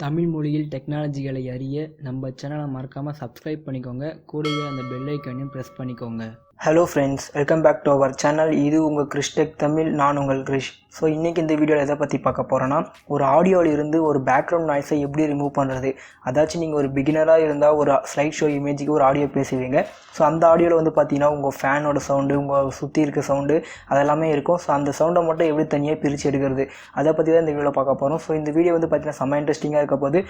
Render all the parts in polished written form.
தமிழ் மொழியில் டெக்னாலஜிகளை அறிய நம்ம சேனலை மறக்காமல் சப்ஸ்கிரைப் பண்ணிக்கோங்க. கூடவே அந்த பெல் ஐக்கானையும் ப்ரெஸ் பண்ணிக்கோங்க. Hello friends, welcome back to our channel. இது உங்கள் கிறிஸ்டெக் தமிழ். நான் உங்கள் கிரிஷ். ஸோ இன்றைக்கி இந்த வீடியோவில் எதை பற்றி பார்க்க போகிறோன்னா, ஒரு ஆடியோவில் இருந்து ஒரு பேக்ரவுண்ட் நாய்ஸை எப்படி ரிமூவ் பண்ணுறது. அதாச்சும் நீங்கள் ஒரு பிகினராக இருந்தால் ஒரு ஸ்லைட் ஷோ இமேஜுக்கு ஒரு ஆடியோ பேசுவீங்க. ஸோ அந்த ஆடியோவில் வந்து பார்த்தீங்கன்னா உங்கள் ஃபேனோட சவுண்டு, உங்கள் சுற்றி இருக்க சவுண்டு அதெல்லாமே இருக்கும். ஸோ அந்த சவுண்டை மட்டும் எப்படி தனியாக பிரித்து எடுக்கிறது, அதை பற்றி தான் இந்த வீடியோவில் பார்க்க போகிறோம். ஸோ இந்த வீடியோ வந்து பார்த்தீங்கன்னா செம்ம இன்ட்ரெஸ்டிங்காக இருக்க போது.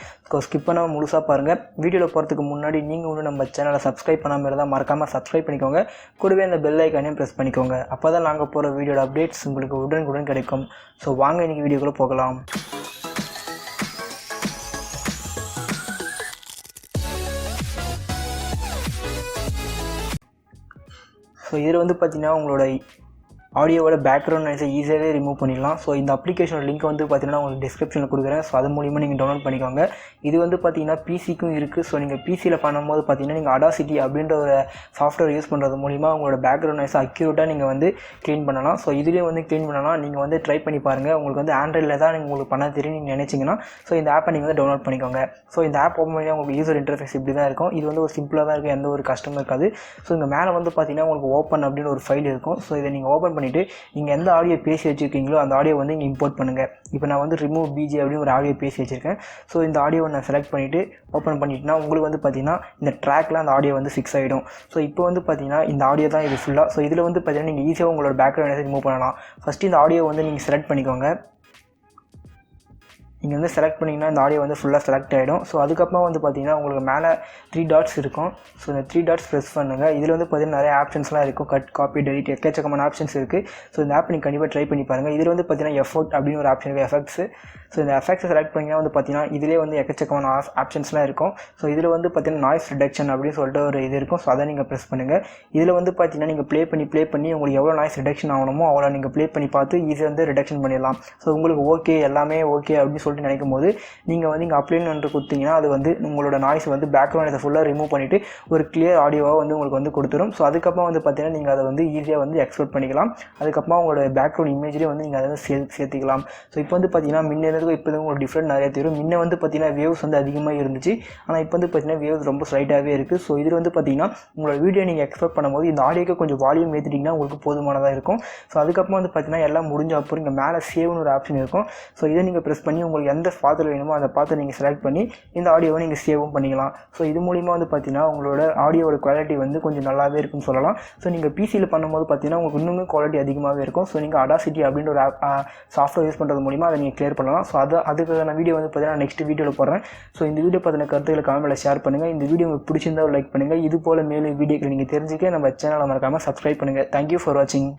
ஸ்கிப் பண்ணாமல் முழுசாக பாருங்கள். வீடியோவில் போகிறதுக்கு முன்னாடி நீங்கள் ஒன்று நம்ம சேனலை சப்ஸ்கிரைப் பண்ணாமல் இருந்தால் மறக்காமல் சப்ஸ்கிரைப் பண்ணிக்கோங்க. கூடவே அந்த பெல் ஐக்கானையும் ப்ரெஸ் பண்ணிக்கோங்க. அப்போ தான் நாங்கள் போகிற வீடியோட அப்டேட்ஸ் உங்களுக்கு உடனுக்குடன் கிடைக்கும். ஸோ வாங்க இன்றைக்கி வீடியோக்குள்ளே போகலாம். ஸோ இதில் வந்து பார்த்திங்கன்னா உங்களோட ஆடியோவோட பேக்ரவுண்ட் நாய்ஸை ஈஸியாகவே ரிமூவ் பண்ணிடலாம். ஸோ இந்த அப்ளிகேஷனோட லிங்க் வந்து பார்த்தீங்கன்னா உங்களுக்கு டிஸ்கிரிப்ஷனில் கொடுக்குறேன். ஸோ அது மூலிமா நீங்கள் டவுன்லோட் பண்ணிக்கோங்க. இது வந்து பார்த்தீங்கன்னா பிசிக்கும் இருக்குது. ஸோ நீங்கள் பிசியில் பண்ணும்போது பார்த்தீங்கன்னா நீங்கள் அடாசிட்டி அப்படின்ற ஒரு சாஃப்ட்வேர் யூஸ் பண்ணுறது மூலிமா உங்களோட பேக்ரவுண்ட் நாய்ஸை அக்யூரேட்டாக நீங்கள் வந்து க்ளீன் பண்ணலாம். ஸோ இதுலேயும் வந்து க்ளீன் பண்ணலாம். நீங்கள் வந்து ட்ரை பண்ணி பாருங்கள். உங்களுக்கு வந்து ஆண்ட்ராய்டில் தான் உங்களுக்கு பண்ண தெரியும் நீங்கள் நினச்சிங்கன்னா ஸோ இந்த ஆப்பை நீங்கள் வந்து டவுன்லோட் பண்ணிக்கோங்க. ஸோ இந்த ஆப் ஓப்பன் பண்ணி உங்களுக்கு யூசர் இன்டர்ஃபேஸ் இப்படி தான் இருக்கும். இது வந்து ஒரு சிம்பிளாக தான் இருக்கும், எந்த ஒரு கஷ்டமும் இருக்காது. ஸோ இங்கே மேலே வந்து பார்த்தீங்கன்னா உங்களுக்கு ஓப்பன் அப்படின்னு ஒரு ஃபைல் இருக்கும். ஸோ இதை நீங்கள் ஓப்பன் பண்ணிவிட்டு நீங்கள் எந்த ஆடியோ பேசி வச்சுருக்கீங்களோ அந்த ஆடியோ வந்து இங்கே இம்போர்ட் பண்ணுங்கள். இப்போ நான் வந்து ரிமூவ் பிஜே அப்படின்னு ஒரு ஆடியோ பேசி வச்சுருக்கேன். ஸோ இந்த ஆடியோவை நான் செலக்ட் பண்ணிவிட்டு ஓப்பன் பண்ணிட்டேன்னா உங்களுக்கு வந்து பார்த்தீங்கன்னா இந்த ட்ராக்கில் அந்த ஆடியோ வந்து ஃபிக்ஸ் ஆகிடும். ஸோ இப்போ வந்து பார்த்தீங்கன்னா இந்த ஆடியோ தான் இது ஃபுல்லாக. ஸோ இதில் வந்து பார்த்தீங்கன்னா நீங்கள் ஈஸியாக உங்களோட பேக்ரவுண்ட் ரிமூவ் பண்ணலாம். ஃபஸ்ட்டு இந்த ஆடியோ வந்து நீங்கள் செலக்ட் பண்ணிக்கோங்க. நீங்கள் வந்து செலக்ட் பண்ணிங்கன்னா இந்த ஆடியோ வந்து ஃபுல்லாக செலக்ட் ஆகிடும். ஸோ அதுக்கப்புறம் வந்து பார்த்தீங்கன்னா உங்களுக்கு மேலே 3 டாட்ஸ் இருக்கும். ஸோ இந்த 3 டாட்ஸ் ப்ரெஸ் பண்ணுங்கள். இதில் வந்து பார்த்தீங்கன்னா நிறைய ஆப்ஷன்ஸ்லாம் இருக்கும். கட், காப்பி, டெலிட், எக்கச்சக்கமான ஆப்ஷன்ஸ் இருக்குது. ஸோ இந்த ஆப் நீங்கள் கண்டிப்பாக ட்ரை பண்ணி பாருங்கள். இதில் வந்து பார்த்தீங்கன்னா எஃபோர்ட் அப்படின்னு ஒரு ஆப்ஷன் இருக்குது, எஃபெக்ட்ஸு. ஸோ இந்த எஃபெக்ட்ஸை செலக்ட் பண்ணிங்கன்னா வந்து பார்த்தீங்கன்னா இதிலே வந்து எக்கச்சக்கமான ஆப்ஷன்ஸ்லாம் இருக்கும். ஸோ இதில் வந்து பார்த்தீங்கன்னா நாய்ஸ் ரிடக்ஷன் அப்படின்னு சொல்லிட்டு ஒரு இது இருக்கும். ஸோ அதை நீங்கள் ப்ரெஸ் பண்ணுங்கள். இதில் வந்து பார்த்தீங்கன்னா நீங்கள் ப்ளே பண்ணி உங்களுக்கு எவ்வளோ நாய்ஸ் ரிடக்ஷன் ஆகணுமோ அவ்வளோ நீங்கள் ப்ளே பண்ணி பார்த்து ஈஸியாக வந்து ரிடக்ஷன் பண்ணிடலாம். ஸோ உங்களுக்கு ஓகே எல்லாமே ஓகே அப்படின்னு சொல்லிட்டு நினைக்கும் போது நீங்கள் வந்து இங்கே அப்ளைன் என்று கொடுத்தீங்கன்னா அது வந்து உங்களோட நாய்ஸ் வந்து பேக்ரவுண்ட் இதை ஃபுல்லாக ரிமூவ் பண்ணிவிட்டு ஒரு கிளியர் ஆடியோவாக வந்து உங்களுக்கு வந்து கொடுத்துரும். ஸோ அதுக்கப்புறம் வந்து பார்த்தீங்கன்னா நீங்கள் அதை வந்து ஈஸியாக வந்து எக்ஸ்போர்ட் பண்ணிக்கலாம். அதுக்கப்புறம் உங்களோட பேக்ரவுண்ட் இமேஜ்லேயே வந்து நீங்கள் அதை வந்து சேர்த்துக்கலாம். ஸோ இப்போ வந்து பார்த்தீங்கன்னா முன்னேறதுக்கு இப்போ உங்களுக்கு டிஃப்ரெண்ட் நிறைய தெரியும். முன்ன வந்து பார்த்தீங்கன்னா வேவ்ஸ் வந்து அதிகமாக இருந்துச்சு. ஆனால் இப்போ வந்து பார்த்தீங்கன்னா வேவ்ஸ் ரொம்ப ஸ்லைட்டாகவே இருக்குது. ஸோ இதில் வந்து பார்த்தீங்கன்னா உங்களோட வீடியோ நீங்கள் எக்ஸ்போர்ட் பண்ணும்போது இந்த ஆடியோக்கு கொஞ்சம் வால்யூம் ஏற்றிட்டிங்கன்னா உங்களுக்கு போதுமானதாக இருக்கும். ஸோ அதுக்கப்புறம் வந்து பார்த்தீங்கன்னா எல்லாம் முடிஞ்ச அப்புறம் இங்கே மேலே சேவ்னு ஒரு ஆப்ஷன் இருக்கும். ஸோ இதை நீங்கள் ப்ரெஸ் பண்ணி உங்களுக்கு எந்த பாத்தில் வேணுமோ அதை பார்த்து நீங்கள் செலக்ட் பண்ணி இந்த ஆடியோவை நீங்கள் சேவும் பண்ணிக்கலாம். ஸோ இது மூலிமா வந்து பார்த்தீங்கன்னா உங்களோட ஆடியோட குவாலிட்டி வந்து கொஞ்சம் நல்லாவே இருக்குன்னு சொல்லலாம். ஸோ நீங்கள் பிசியில் பண்ணும்போது பார்த்தீங்கன்னா உங்களுக்கு இன்னுமே குவாலிட்டி அதிகமாகவே இருக்கும். ஸோ நீங்கள் அடாசிட்டி அப்படின்ற ஒரு சாஃப்ட்வேர் யூஸ் பண்ணுறது மூலிமா அதை நீங்கள் கிளியர் பண்ணலாம். ஸோ அதுக்கான வீடியோ வந்து பார்த்தீங்கன்னா நெக்ஸ்ட் வீடியோவில் போடுறேன். ஸோ இந்த வீடியோ பார்த்தின கருத்துக்களை கமெண்ட்டில் ஷேர் பண்ணுங்கள். இந்த வீடியோ உங்களுக்கு பிடிச்சிருந்தால் லைக் பண்ணுங்கள். இது போல் மேலும் வீடியோக்களை நீங்கள் தெரிஞ்சுக்க நம்ம சேனலை மறக்காமல் சப்ஸ்கிரைப் பண்ணுங்கள். தேங்க்யூ ஃபார் வாட்சிங்.